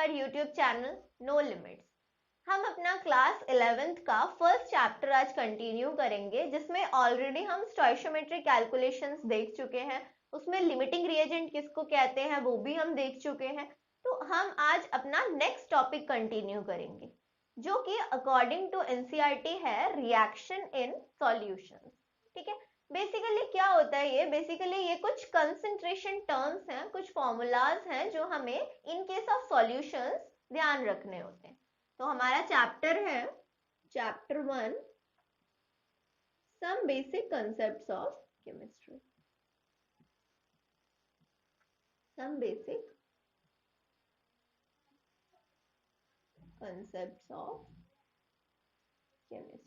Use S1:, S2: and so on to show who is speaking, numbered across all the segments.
S1: Our YouTube channel no limits. हम अपना class 11th का फर्स्ट चैप्टर आज कंटिन्यू करेंगे, जिसमें ऑलरेडी हम स्टोइशियोमेट्रिक कैलकुलेशंस देख चुके हैं। उसमें लिमिटिंग रिएजेंट किसको कहते हैं वो भी हम देख चुके हैं। तो हम आज अपना नेक्स्ट टॉपिक कंटिन्यू करेंगे, जो कि अकॉर्डिंग टू एनसीईआरटी है रिएक्शन इन सॉल्यूशंस। ठीक है, बेसिकली क्या होता है ये? बेसिकली ये कुछ कंसंट्रेशन टर्म्स हैं, कुछ फॉर्मूलाज हैं जो हमें इन केस ऑफ सॉल्यूशंस ध्यान रखने होते हैं। तो हमारा चैप्टर है chapter 1, some basic concepts of chemistry. Some basic concepts of chemistry.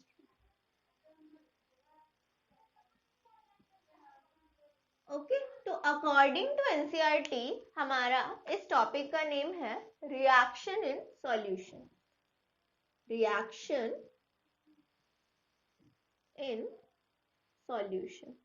S1: Okay, तो अकॉर्डिंग टू एनसीईआरटी हमारा इस टॉपिक का नेम है reaction in solution. Reaction in solution.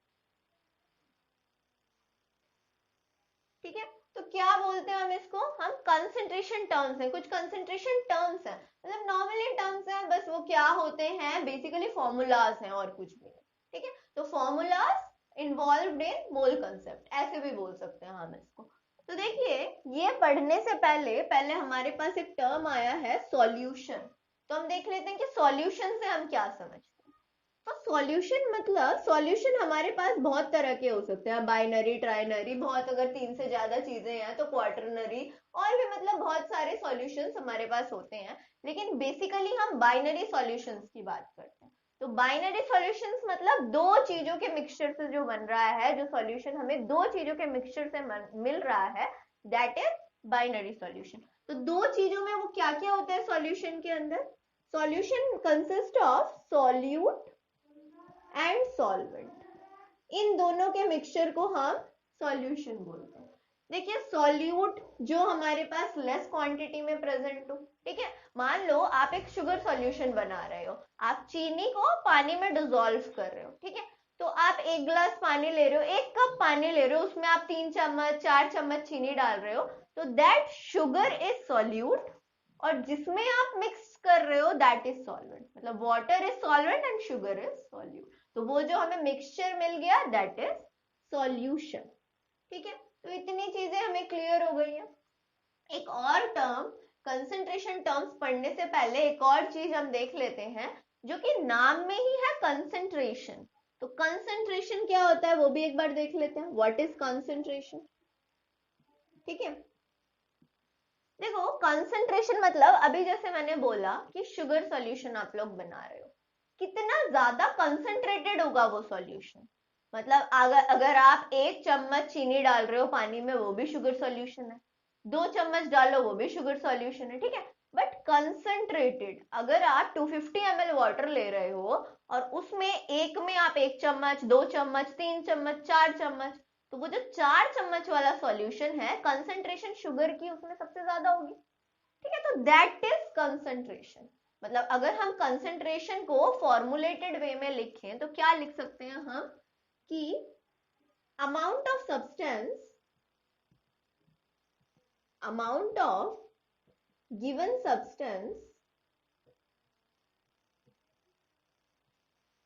S1: ठीक है, तो क्या बोलते हैं हम इसको? हम कंसंट्रेशन टर्म्स हैं, कुछ कंसंट्रेशन टर्म्स हैं, मतलब नॉर्मली टर्म्स हैं, बस वो क्या होते हैं? बेसिकली फॉर्मूलाज हैं और कुछ भी नहीं। ठीक है, तो फॉर्मूलाज इन्वॉल्व्ड इन मोल कंसेप्ट, ऐसे भी बोल सकते हैं हम इसको। तो देखिए, ये पढ़ने से पहले पहले हमारे पास एक टर्म आया है सॉल्यूशन। तो हम देख लेते हैं कि सॉल्यूशन से हम क्या समझते हैं। तो सॉल्यूशन मतलब, सॉल्यूशन हमारे पास बहुत तरह के हो सकते हैं, बाइनरी, ट्राइनरी, बहुत अगर 3 से ज्यादा चीजें हैं तो क्वार्टरनरी, और भी मतलब बहुत सारे सॉल्यूशंस हमारे पास होते हैं। लेकिन बेसिकली हम बाइनरी सॉल्यूशंस की बात करते हैं। तो बाइनरी सॉल्यूशंस मतलब दो चीजों के मिक्सचर से जो बन रहा है, जो सॉल्यूशन हमें दो चीजों के मिक्सचर से मिल रहा है, दैट इज बाइनरी सॉल्यूशन। तो दो चीजों में वो क्या क्या होता है सॉल्यूशन के अंदर? Solution consist of solute and solvent. इन दोनों के मिक्सचर को हम सॉल्यूशन बोलते हैं। देखिए, सॉल्यूट जो हमारे पास लेस क्वांटिटी में प्रेजेंट हो। ठीक है, मान लो आप एक शुगर सॉल्यूशन बना रहे हो, आप चीनी को पानी में डिसॉल्व कर रहे हो। ठीक है, तो आप एक गिलास पानी ले रहे हो, एक कप पानी ले रहे हो, उसमें आप 3 चम्मच 4 चम्मच चीनी डाल रहे हो, तो दैट शुगर इज सॉल्यूट, और जिसमें आप मिक्स कर रहे हो दैट इज सॉल्वेंट। मतलब water is solvent and sugar is solute. तो वो जो हमें मिक्सचर मिल गया दैट इज सॉल्यूशन। ठीक है, तो इतनी चीजें हमें क्लियर हो गई है। एक और टर्म, कंसंट्रेशन टर्म्स पढ़ने से पहले एक और चीज हम देख लेते हैं, जो कि नाम में ही है, कंसंट्रेशन। तो कंसंट्रेशन क्या होता है वो भी एक बार देख लेते हैं। What is concentration? ठीक है, देखो, कंसंट्रेशन मतलब अभी जैसे मैंने बोला कि शुगर सॉल्यूशन आप लोग बना रहे हो, कितना ज्यादा कंसंट्रेटेड होगा वो सॉल्यूशन। मतलब अगर आप 1 चम्मच चीनी डाल रहे हो पानी में, वो भी शुगर सॉल्यूशन है। 2 चम्मच डालो, वो भी शुगर सॉल्यूशन है। ठीक है, बट कंसंट्रेटेड, अगर आप 250 ml वाटर ले रहे हो और उसमें एक में आप 1 चम्मच, 2 चम्मच, 3 चम्मच, 4 चम्मच, तो वो जो 4 चम्मच वाला सॉल्यूशन है, कंसंट्रेशन शुगर की उसमें सबसे ज्यादा होगी। ठीक है, तो दैट इज कंसंट्रेशन। मतलब अगर हम कंसंट्रेशन को फॉर्मुलेटेड वे में लिखें तो क्या लिख सकते हैं हम? कि amount of substance, amount of given substance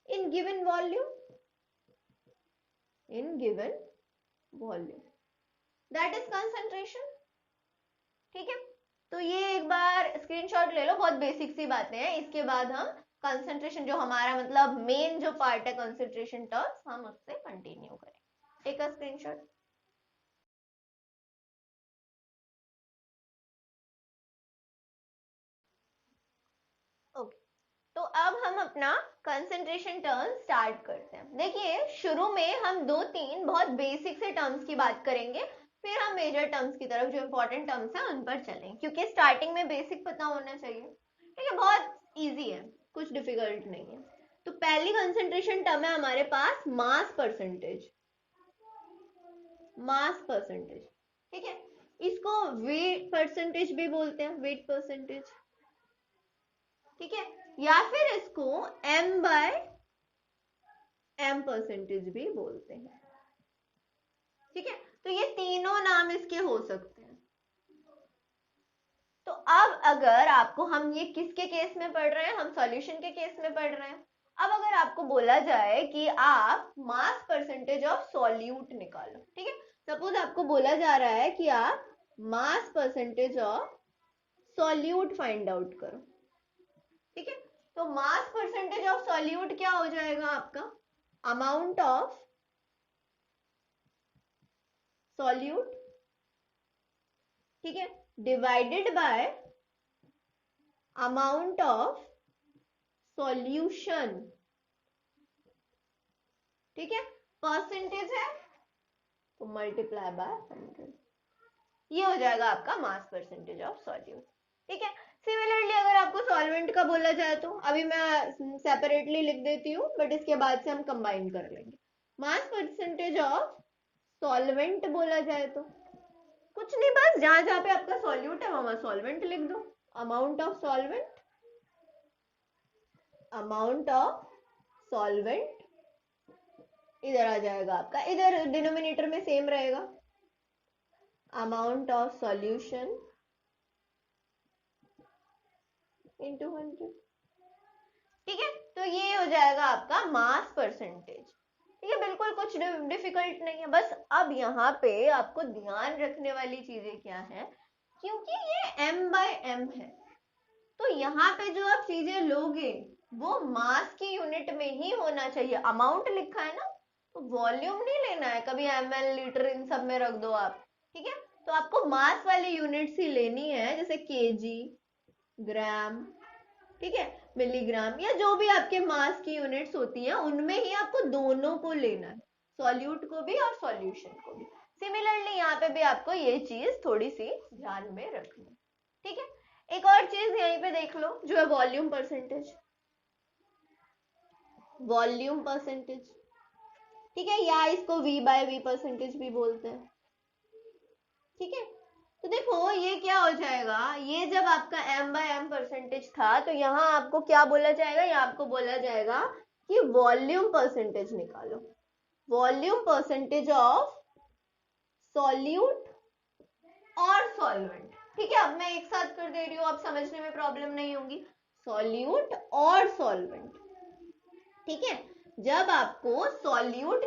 S1: in given volume, in given volume, that is concentration. ठीक है, तो ये एक बार स्क्रीनशॉट ले लो, बहुत बेसिक सी बातें हैं। इसके बाद हम कंसंट्रेशन, जो हमारा मतलब मेन जो पार्ट है कंसंट्रेशन टर्म्स, हम उससे कंटिन्यू करें। Take a screenshot. ओके, तो अब हम अपना कंसंट्रेशन टर्म स्टार्ट करते हैं। देखिए, शुरू में हम 2-3 बहुत बेसिक से टर्म्स की बात करेंगे, फिर हम मेजर टर्म्स की तरफ, जो इंपॉर्टेंट टर्म्स हैं उन पर चलेंगे, क्योंकि स्टार्टिंग में बेसिक पता होना चाहिए। ठीक है, बहुत इजी है, कुछ डिफिकल्ट नहीं है। तो पहली कंसंट्रेशन टर्म है हमारे पास मास परसेंटेज। मास परसेंटेज, ठीक है, इसको वेट परसेंटेज भी बोलते हैं, वेट परसेंटेज। ठीक है, या फिर इसको m बाय m परसेंटेज भी बोलते हैं। ठीक है, तो ये तीनों नाम इसके हो सकते हैं। तो अब अगर आपको, हम ये किसके केस में पढ़ रहे हैं, हम सॉल्यूशन के केस में पढ़ रहे हैं। अब अगर आपको बोला जाए कि आप मास परसेंटेज ऑफ सॉल्यूट निकालो, ठीक है, सपोज आपको बोला जा रहा है कि आप mass percentage of solute find out करो, ठीक है। तो मास परसेंटेज ऑफ सॉल्यूट क्या हो जाएगा आपका, अमाउंट ऑफ सॉल्यूट, ठीक है, divided by amount of solution, ठीक है, परसेंटेज है तो मल्टीप्लाई बाय 100, ये हो जाएगा आपका मास परसेंटेज ऑफ सॉल्यूट, ठीक है। सिमिलरली अगर आपको सॉल्वेंट का बोला जाए तो अभी मैं सेपरेटली लिख देती हूँ, बट इसके बाद से हम कंबाइन कर लेंगे। मास परसेंटेज ऑफ सॉल्वेंट बोला जाए तो कुछ नहीं, बस जहां जहां पे आपका सॉल्यूट है वहां सॉल्वेंट लिख दो। Amount of solvent, amount of solvent इधर आ जाएगा आपका, इधर डिनोमिनेटर में सेम रहेगा, अमाउंट ऑफ सॉल्यूशन इंटू 100, ठीक है। तो ये हो जाएगा आपका मास परसेंटेज, ठीक है, बिल्कुल कुछ डिफिकल्ट नहीं है। बस अब यहाँ पे आपको ध्यान रखने वाली चीजें क्या है, क्योंकि ये m बाय m है, तो यहाँ पे जो आप चीजें लोगे वो मास की यूनिट में ही होना चाहिए। अमाउंट लिखा है ना, तो वॉल्यूम नहीं लेना है, कभी ml लीटर इन सब में रख दो आप, ठीक है। तो आपको मास वाली यूनिट्स ही लेनी है, जैसे केजी, ग्राम, ठीक है, मिलीग्राम, या जो भी आपके मास की यूनिट्स होती है उनमें ही आपको दोनों को लेना है, सॉल्यूट को भी और सॉल्यूशन को भी। सिमिलरली यहाँ पे भी आपको ये चीज थोड़ी सी ध्यान में रखनी, ठीक है। एक और चीज यहीं पे देख लो जो है वॉल्यूम परसेंटेज, वॉल्यूम परसेंटेज, ठीक है, या इसको V बाय V परसेंटेज भी बोलते हैं, ठीक है। तो देखो ये क्या हो जाएगा, ये जब आपका m बाय m परसेंटेज था तो यहाँ आपको क्या बोला जाएगा, यहाँ आपको बोला जाएगा कि वॉल्यूम परसेंटेज निकालो, वॉल्यूम परसेंटेज ऑफ सॉल्यूट और सॉल्वेंट, ठीक है। अब मैं एक साथ कर दे रही हूँ, अब समझने में प्रॉब्लम नहीं होगी, सॉल्यूट और सॉल्वेंट, ठीक है। जब आपको सॉल्यूट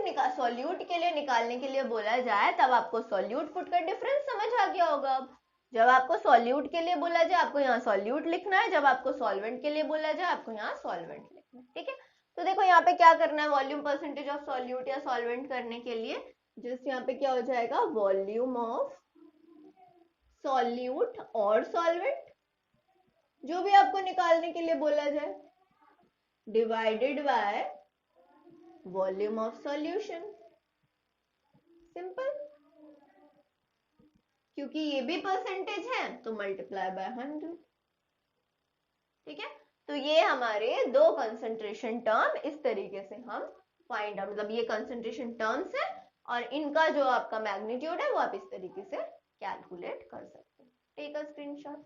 S1: के लिए निकालने के लिए बोला जाए तब आपको सॉल्यूट पुट का डिफरेंस समझ आ गया होगा। अब जब आपको सॉल्यूट के लिए बोला जाए आपको यहाँ सॉल्यूट लिखना है, जब आपको सॉल्वेंट के लिए बोला जाए आपको यहाँ सॉल्वेंट लिखना है, ठीक है। तो देखो यहाँ पे क्या करना है, वॉल्यूम परसेंटेज ऑफ सॉल्यूट या सॉल्वेंट करने के लिए जस्ट यहाँ पे क्या हो जाएगा, वॉल्यूम ऑफ सॉल्यूट और सॉल्वेंट, जो भी आपको निकालने के लिए बोला जाए, divided by volume of solution, simple, क्योंकि ये भी परसेंटेज है तो मल्टीप्लाई बाय 100, ठीक है। तो ये हमारे दो कंसंट्रेशन टर्म इस तरीके से हम फाइंड आउट, मतलब ये कंसंट्रेशन टर्म्स है और इनका जो आपका मैग्नीट्यूड है वो आप इस तरीके से कैलकुलेट कर सकते हैं। Take a screenshot.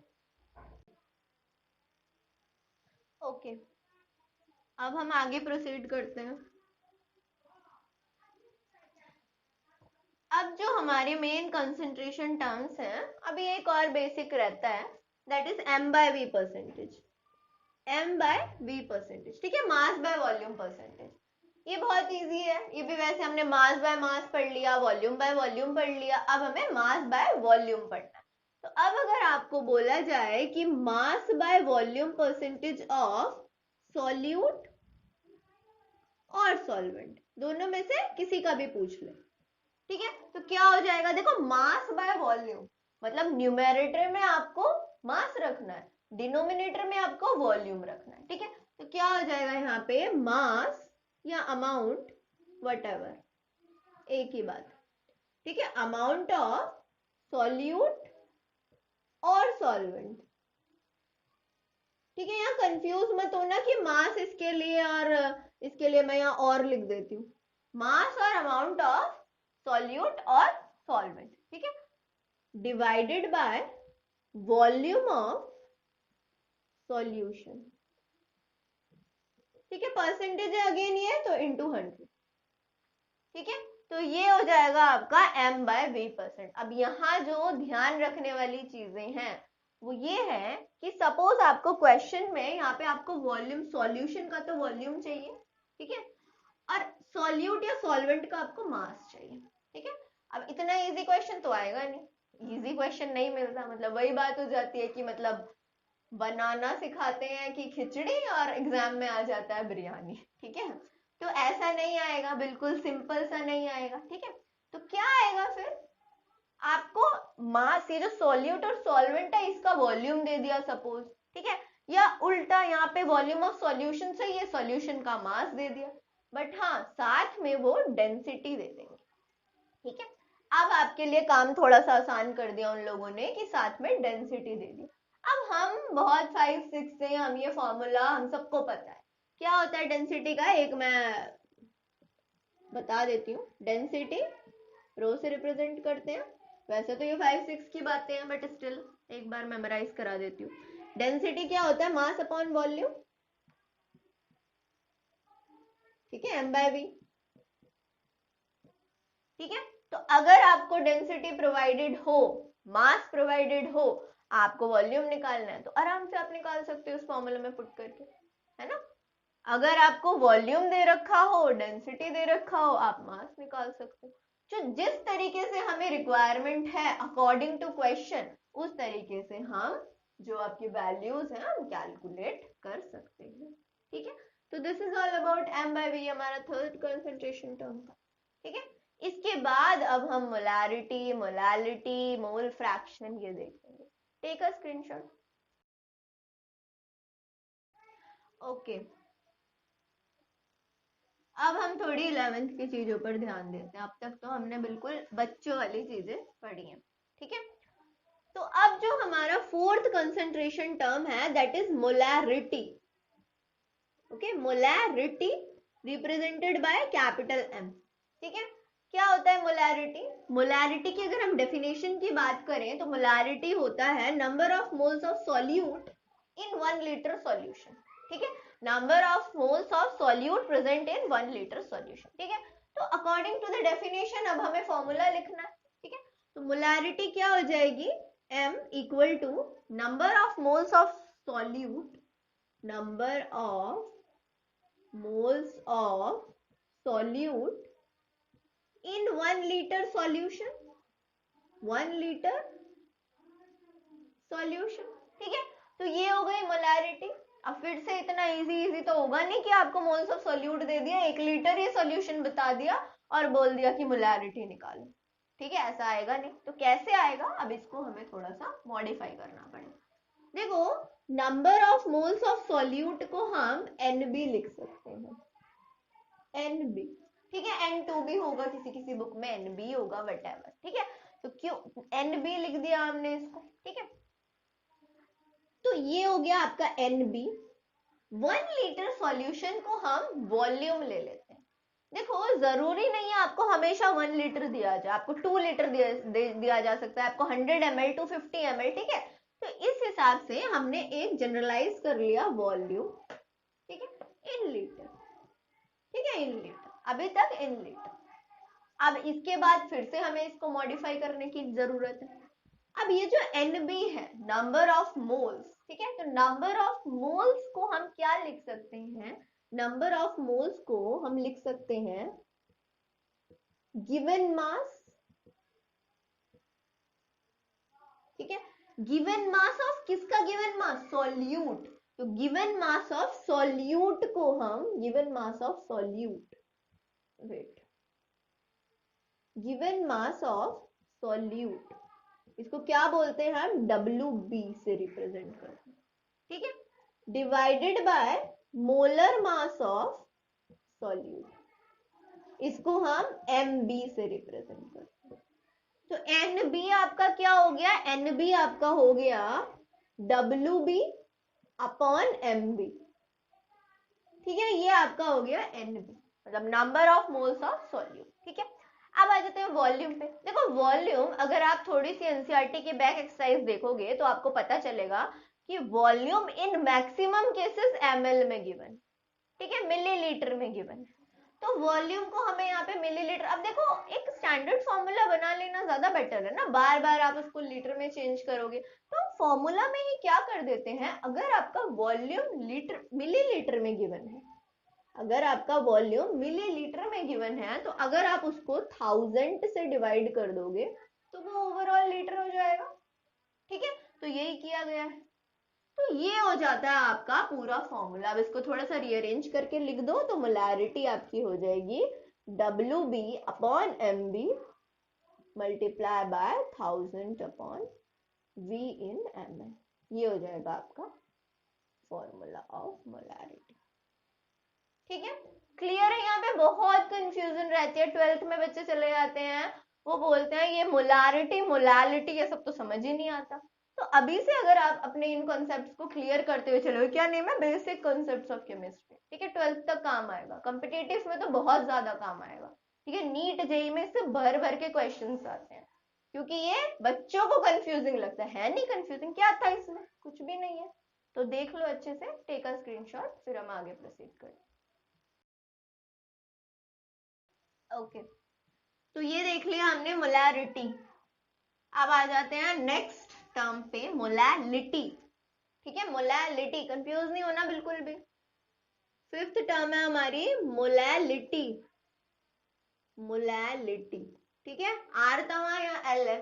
S1: ओके, अब हम आगे प्रोसीड करते हैं। अब जो हमारे मेन कंसंट्रेशन टर्म्स हैं, अभी एक और बेसिक रहता है, that is m by v percentage, m by v percentage, ठीक है, मास बाय वॉल्यूम परसेंटेज। ये बहुत इजी है, ये भी वैसे हमने मास बाय मास पढ़ लिया, वॉल्यूम बाय वॉल्यूम पढ़ लिया, अब हमें मास बाय वॉल्यूम पढ़ना है। तो अब अगर आपको बोला जाए कि mass by volume percentage of solute और सॉल्वेंट, दोनों में से किसी का भी पूछ ले, ठीक है, तो क्या हो जाएगा, देखो मास बाय वॉल्यूम मतलब न्यूमेरेटर में आपको मास रखना है, डिनोमिनेटर में आपको वॉल्यूम रखना है, ठीक है। तो क्या हो जाएगा यहाँ पे, मास या अमाउंट वटएवर, एक ही बात, ठीक है, अमाउंट ऑफ सॉल्यूट और सॉल्वेंट, ठीक है। यहाँ कंफ्यूज मत होना कि मास इसके लिए और इसके लिए, मैं यहाँ और लिख देती हूँ, मास और अमाउंट ऑफ सॉल्यूट और सॉल्वेंट, ठीक है, divided by volume of solution, ठीक है, परसेंटेज अगेन ये तो इंटू 100, ठीक है। तो ये हो जाएगा आपका m बाय v परसेंट। अब यहाँ जो ध्यान रखने वाली चीजें हैं वो ये है कि सपोज आपको क्वेश्चन में यहाँ पे आपको वॉल्यूम, सॉल्यूशन का तो वॉल्यूम चाहिए, ठीक है, और सॉल्यूट या सॉल्वेंट का आपको मास चाहिए, ठीक है। अब इतना इजी क्वेश्चन तो आएगा नहीं, इजी क्वेश्चन नहीं मिलता, मतलब वही बात हो जाती है कि मतलब बनाना सिखाते हैं कि खिचड़ी और एग्जाम में आ जाता है बिरयानी, ठीक है। तो ऐसा नहीं आएगा, बिल्कुल सिंपल सा नहीं आएगा, ठीक है। तो क्या आएगा फिर, आपको मास, ये जो सॉल्यूट और सॉल्वेंट है इसका वॉल्यूम दे दिया सपोज, ठीक है, या उल्टा यहाँ पे वॉल्यूम ऑफ सॉल्यूशन से ये सॉल्यूशन का मास दे दिया, बट हाँ साथ में वो डेंसिटी दे देंगे, ठीक है। अब आपके लिए काम थोड़ा सा आसान कर दिया उन लोगों ने कि साथ में डेंसिटी दे दी। अब हम बहुत 5-6 से हम ये फॉर्मूला हम सबको पता है क्या होता है डेंसिटी का, एक मैं बता देती हूँ। डेंसिटी रो से रिप्रेजेंट करते हैं, वैसे तो ये 5-6 की बातें हैं बट स्टिल एक बार मेमोराइज करा देती हूँ। डेंसिटी क्या होता है, मास अपॉन वॉल्यूम, ठीक है, m/v, ठीक है। तो अगर आपको डेंसिटी प्रोवाइडेड हो, मास प्रोवाइडेड हो, आपको वॉल्यूम निकालना है तो आराम से आप निकाल सकते हो उस फॉर्मूले में पुट करके, है ना। अगर आपको वॉल्यूम दे रखा हो, डेंसिटी दे रखा हो, आप मास निकाल सकते हो। जो जिस तरीके से हमें रिक्वायरमेंट है अकॉर्डिंग टू क्वेश्चन, उस तरीके से हम जो आपकी वैल्यूज हैं हम कैलकुलेट कर सकते हैं, ठीक है। तो this is all about m/v, हमारा थर्ड कंसंट्रेशन टर्म था, ठीक है। इसके बाद अब हम मोलारिटी, मोलालिटी, मोल फ्रैक्शन ये देखेंगे। Take a screenshot. ओके, अब हम थोड़ी 11th की चीजों पर ध्यान देते हैं। अब तक तो हमने बिल्कुल बच्चों वाली चीजें पढ़ी हैं, ठीक है। तो अब जो हमारा फोर्थ कंसंट्रेशन टर्म है that is molarity, okay, molarity represented by capital M, ठीक है। क्या होता है मोलैरिटी, मोलैरिटी की अगर हम डेफिनेशन की बात करें तो मोलैरिटी होता है number of moles of solute in 1 litre solution, ठीक है, number of moles of solute present in 1 litre solution, ठीक है। तो अकॉर्डिंग टू द डेफिनेशन अब हमें फॉर्मूला लिखना है, ठीक है। तो मोलैरिटी क्या हो जाएगी, M equal to number of moles of solute, number of moles of solute in 1 liter solution, 1 liter solution, ठीक है। तो ये हो गई मोलैरिटी। अब फिर से इतना इजी तो होगा नहीं कि आपको मोल्स ऑफ सोल्यूट दे दिया, 1 लीटर ये सॉल्यूशन बता दिया और बोल दिया कि मोलैरिटी निकालो, ठीक है, ऐसा आएगा नहीं। तो कैसे आएगा, अब इसको हमें थोड़ा सा मॉडिफाई करना पड़ेगा। देखो, number of moles of solute को हम NB लिख सकते हैं, NB, ठीक है, N2 भी होगा, किसी किसी बुक में NB होगा, वटेवर, ठीक है। तो क्यों NB लिख दिया हमने इसको, ठीक है। तो ये हो गया आपका NB। 1 लीटर सॉल्यूशन को हम वॉल्यूम ले लेते हैं। देखो, जरूरी नहीं है आपको हमेशा 1 लीटर दिया जाए, आपको 2 लीटर दिया जा सकता है, आपको 100 ml टू 50 ml, ठीक है। तो इस हिसाब से हमने एक जनरलाइज कर लिया वॉल्यूम, ठीक है, इन लीटर, ठीक है, इन लीटर, अभी तक इन लीटर। अब इसके बाद फिर से हमें इसको मॉडिफाई करने की जरूरत है। अब ये जो NB है, नंबर ऑफ मोल्स, ठीक है, तो नंबर ऑफ मोल्स को हम क्या लिख सकते हैं, नंबर ऑफ मोल्स को हम लिख सकते हैं गिवन मास, ठीक है, गिवन मास ऑफ किसका, गिवन मास सॉल्यूट, तो गिवन मास ऑफ सॉल्यूट को हम, given mass of solute, wait, given mass of solute, इसको क्या बोलते हैं हम, WB से रिप्रेजेंट करते हैं, ठीक है, divided by molar mass of solute, इसको हम MB से रिप्रेजेंट करते हैं। तो NB आपका क्या हो गया, NB आपका हो गया WB अपॉन MB, ठीक है, ये आपका हो गया NB, मतलब number of moles of solute, ठीक है। अब आ जाते हैं वॉल्यूम पे। देखो, वॉल्यूम अगर आप थोड़ी सी एनसीईआरटी के बैक एक्सरसाइज देखोगे तो आपको पता चलेगा कि volume in maximum cases ml में गिवन, ठीक है, मिलीलीटर में गिवन। तो वॉल्यूम को हमें यहाँ पे मिलीलीटर, अब देखो एक स्टैंडर्ड फॉर्मूला बना लेना ज्यादा बेटर है ना, बार बार आप उसको लीटर में चेंज करोगे तो फॉर्मूला में ही क्या कर देते हैं, अगर आपका वॉल्यूम लीटर मिलीलीटर में गिवन है, अगर आपका वॉल्यूम मिलीलीटर में गिवन है, तो अगर आप उसको 1000 से डिवाइड कर दोगे तो वो ओवरऑल लीटर हो जाएगा। ठीक है, तो यही किया गया है। तो ये हो जाता है आपका पूरा फॉर्मूला। अब इसको थोड़ा सा रीअरेंज करके लिख दो तो मोलैरिटी आपकी हो जाएगी WB upon MB multiply by 1000 upon V in ml। ये हो जाएगा आपका फॉर्मूला ऑफ मोलैरिटी। ठीक है, क्लियर है? यहाँ पे बहुत कंफ्यूजन रहती है, 12th में बच्चे चले जाते हैं, वो बोलते हैं ये मोलैरिटी मोलैलिटी ये सब तो समझ ही नहीं आता। तो अभी से अगर आप अपने इन कॉन्सेप्ट्स को क्लियर करते हुए चलोगे, क्या नेम है, बेसिक कॉन्सेप्ट्स ऑफ केमिस्ट्री। ठीक है, 12th तक काम आएगा, कॉम्पिटिटिव में तो बहुत ज्यादा काम आएगा। ठीक है, नीट जेईई में इससे भर भर के क्वेश्चन आते हैं, क्योंकि ये बच्चों को कंफ्यूजिंग लगता है नहीं कंफ्यूजिंग, क्या था इसमें, कुछ भी नहीं है। तो देख लो अच्छे से, टेक अ स्क्रीनशॉट, फिर हम आगे प्रोसीड करें। ओके, तो ये देख लिया हमने मोलैरिटी। अब आ जाते हैं नेक्स्ट टर्म पे, मोलैलिटी। ठीक है, मोलैलिटी, कंफ्यूज नहीं होना बिल्कुल भी। 5th टर्म है हमारी मोलैलिटी। मोलैलिटी, ठीक है, आर था वहां या एल है,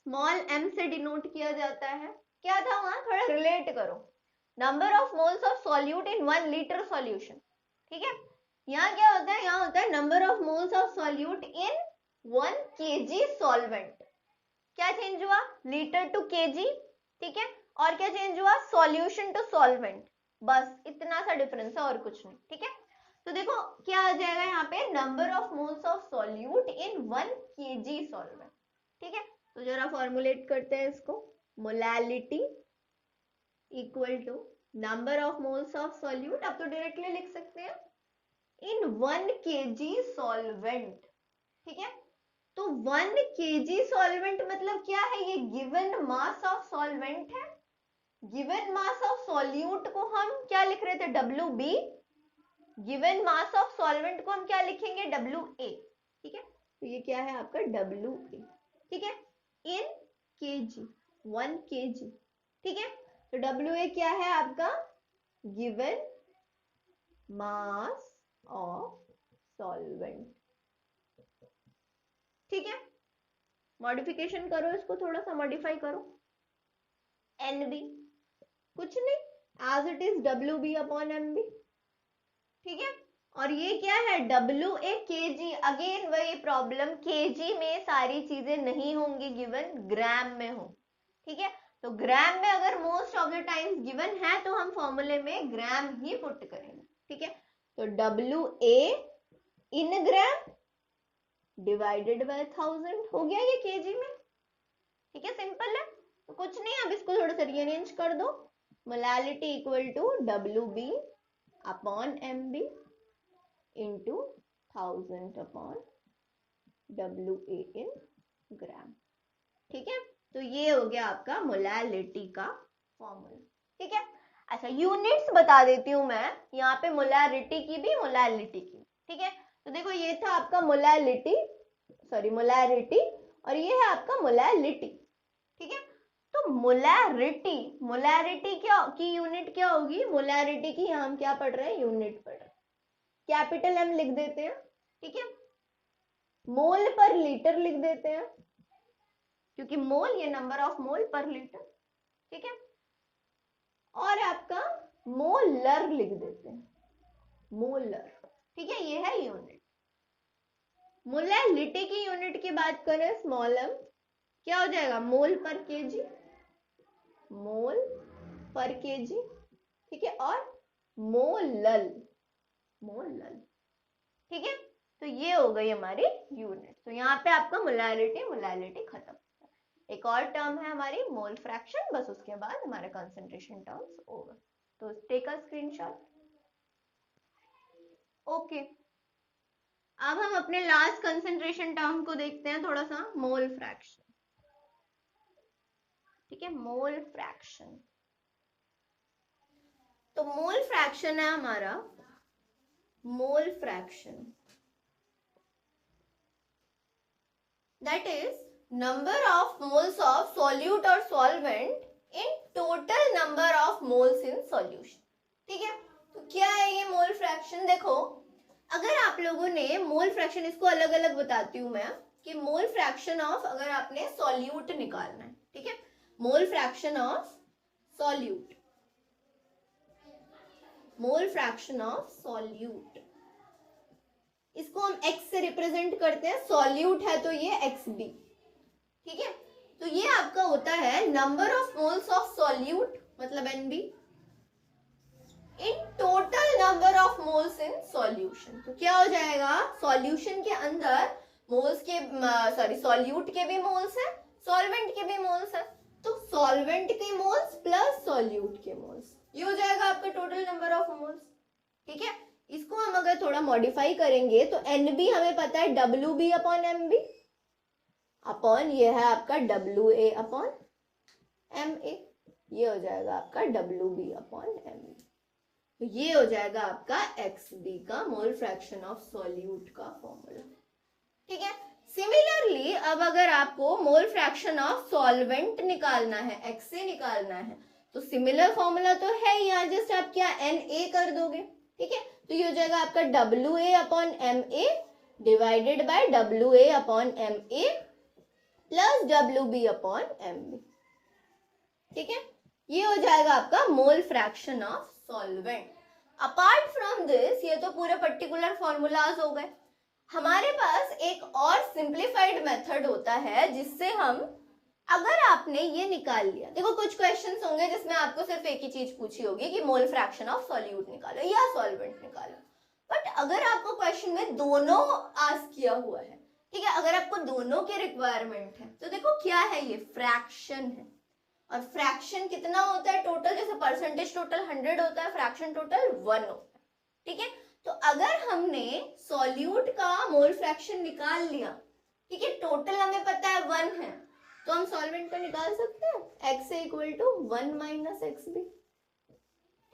S1: स्मॉल m से डिनोट किया जाता है। क्या था वहां, थोड़ा रिलेट करो, number of moles of solute in 1 litre solution. ठीक है, यहाँ क्या होता है, यहाँ होता है number of moles of solute in 1 kg solvent. क्या चेंज हुआ, लीटर टू kg। ठीक है, और क्या चेंज हुआ, सॉल्यूशन टू सॉल्वेंट। बस इतना सा डिफरेंस है और कुछ नहीं। ठीक है, तो देखो क्या आ जाएगा यहाँ पे, number of moles of solute in 1 kg solvent. ठीक है, तो जरा फॉर्मुलेट करते हैं इसको, molality equal to number of moles of solute, अब तो डायरेक्टली लिख सकते हैं, इन 1 kg सॉल्वेंट। ठीक है, तो 1 kg सॉल्वेंट मतलब क्या है, ये गिवन मास ऑफ सॉल्वेंट है। गिवन मास ऑफ सॉल्यूट को हम क्या लिख रहे थे, WB। Given mass of solvent को हम क्या लिखेंगे, WA। ठीक है, तो ये क्या है आपका WA। ठीक है, इन kg, 1 kg। ठीक है, तो WA क्या है आपका, गिवन मास ऑफ सॉल्वेंट। ठीक है, मॉडिफिकेशन करो इसको, थोड़ा सा मॉडिफाई करो, NB कुछ नहीं, as it is WB upon MB। ठीक है, और ये क्या है, WA kg। अगेन वही प्रॉब्लम, kg में सारी चीजें नहीं होंगी गिवन, ग्राम में हो। ठीक है, तो ग्राम में अगर most of the times given है तो हम फॉर्मूले में ग्राम ही पुट करेंगे। ठीक है, तो WA in gram divided by 1000 हो गया ये kg में। ठीक है, सिंपल है, तो कुछ नहीं, अब इसको थोड़ा सा रीअरेंज कर दो, molality equal to WB upon MB into 1000 upon WA in gram. ठीक है, तो ये हो गया आपका मोलैलिटी का फॉर्मूला। ठीक है, अच्छा यूनिट्स बता देती हूं मैं, यहाँ पे मोलैरिटी की भी मोलैलिटी की। ठीक है, तो देखो ये था आपका मोलैलिटी, सॉरी मोलैरिटी, और ये है आपका मोलैलिटी। ठीक है, तो मोलैरिटी, मोलैरिटी क्या की यूनिट क्या होगी, मोलैरिटी की हम क्या पढ़ रहे हैं, यूनिट पढ़ रहे हैं, कैपिटल M लिख देते हैं। ठीक है, मोल पर लीटर लिख देते हैं, क्योंकि मोल ये नंबर ऑफ मोल पर लीटर। ठीक है, और आपका मोलर लिख देते हैं, मोलर। ठीक है, ये है यूनिट। मोलैलिटी की यूनिट की बात करें, स्मॉल m, क्या हो जाएगा, मोल पर केजी, मोल पर केजी। ठीक है, और मोलल, मोलल। ठीक है, तो ये हो गई हमारी यूनिट। तो यहाँ पे आपका मोलैलिटी मोलैलिटी खत्म। एक और टर्म है हमारी मोल फ्रैक्शन, बस उसके बाद हमारे कंसंट्रेशन टर्म्स ओवर। तो टेक अ स्क्रीनशॉट। ओके, अब हम अपने लास्ट कंसंट्रेशन टर्म को देखते हैं थोड़ा सा, मोल फ्रैक्शन। ठीक है, मोल फ्रैक्शन, तो मोल फ्रैक्शन है हमारा, mole fraction that is number of moles of solute और solvent in total number of moles in solution. ठीक है, तो क्या है ये मोल फ्रैक्शन? देखो, अगर आप लोगों ने मोल फ्रैक्शन, इसको अलग अलग बताती हूँ मैं कि मोल फ्रैक्शन ऑफ, अगर आपने सॉल्यूट निकालना है, ठीक है, mole fraction of solute, mole fraction of solute, इसको हम x से रिप्रेजेंट करते हैं, सॉल्यूट है तो ये xb। ठीक है, तो ये आपका होता है number of moles of solute मतलब Nb in total number of moles in solution. तो क्या हो जाएगा, सॉल्यूशन के अंदर मोल्स के सॉल्यूट के भी मोल्स है, सॉल्वेंट के भी मोल्स है, तो सॉल्वेंट के मोल्स प्लस सॉल्यूट के मोल्स, ये हो जाएगा आपका टोटल नंबर ऑफ मोल्स। ठीक है, इसको हम अगर थोड़ा मॉडिफाई करेंगे तो Nb हमें पता है Wb अपॉन Mb अपॉन ये है आपका WA अपॉन MA, ये हो जाएगा आपका WB अपॉन MA। तो ये हो जाएगा आपका XB का मोल फ्रैक्शन ऑफ सॉल्यूट का फॉर्मूला। ठीक है, सिमिलरली अब अगर आपको मोल फ्रैक्शन ऑफ सॉल्वेंट निकालना है, XA निकालना है, तो सिमिलर फॉर्मूला तो है, यहाँ जस्ट आप क्या NA कर दोगे। ठीक है, तो ये हो जाएगा आपका WA upon MA divided by WA upon MA plus WB upon MB। ठीक है, ये हो जाएगा आपका mole fraction of solvent. Apart from this, ये तो पूरे पर्टिकुलर फॉर्मूलाज हो गए, हमारे पास एक और सिंप्लीफाइड मेथड होता है जिससे हम, अगर आपने ये निकाल लिया, देखो कुछ क्वेश्चंस होंगे जिसमें आपको सिर्फ एक ही चीज पूछी होगी कि मोल फ्रैक्शन ऑफ सॉल्यूट निकालो या सॉल्वेंट निकालो, बट अगर आपको क्वेश्चन में दोनों आस्क किया हुआ है, ठीक है, अगर आपको दोनों के रिक्वायरमेंट है, तो देखो क्या है, ये फ्रैक्शन है, और फ्रैक्शन कितना होता है टोटल, जैसे परसेंटेज टोटल 100 होता है, फ्रैक्शन टोटल 1 होता है। ठीक है, तो अगर हमने सॉल्यूट का मोल फ्रैक्शन निकाल लिया, ठीक है, टोटल हमें पता है 1 है, तो हम सॉल्वेंट का निकाल सकते हैं x equal to 1 minus XB।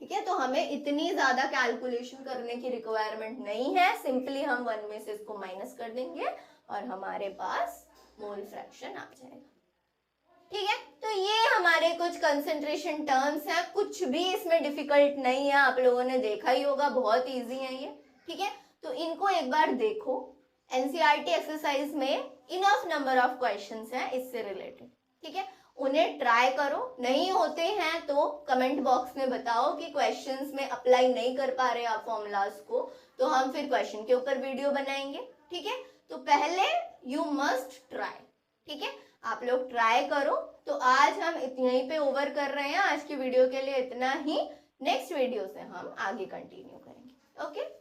S1: ठीक है, तो हमें इतनी ज्यादा कैलकुलेशन करने की रिक्वायरमेंट नहीं है, सिंपली हम 1 में से इसको माइनस कर देंगे और हमारे पास मोल फ्रैक्शन आ जाएगा। ठीक है, तो ये हमारे कुछ कंसंट्रेशन टर्म्स हैं, कुछ भी इसमें डिफिकल्ट नहीं है, आप लोगों ने देखा ही होगा, बहुत इजी है ये। ठीक है, तो इनको एक बार देखो, एनसीईआरटी एक्सरसाइज में इनफ नंबर ऑफ क्वेश्चंस हैं इससे रिलेटेड। ठीक है, उन्हें ट्राई करो, नहीं होते हैं तो कमेंट बॉक्स में बताओ कि क्वेश्चंस में अप्लाई नहीं कर पा रहे आप फॉर्मूलाज को, तो हम फिर क्वेश्चन के ऊपर वीडियो बनाएंगे। ठीक है, तो पहले यू मस्ट ट्राई। ठीक है, आप लोग ट्राई करो। तो आज हम यहीं पे ओवर कर रहे हैं, आज की वीडियो के लिए इतना ही, नेक्स्ट वीडियो से हम आगे कंटिन्यू करेंगे। ओके।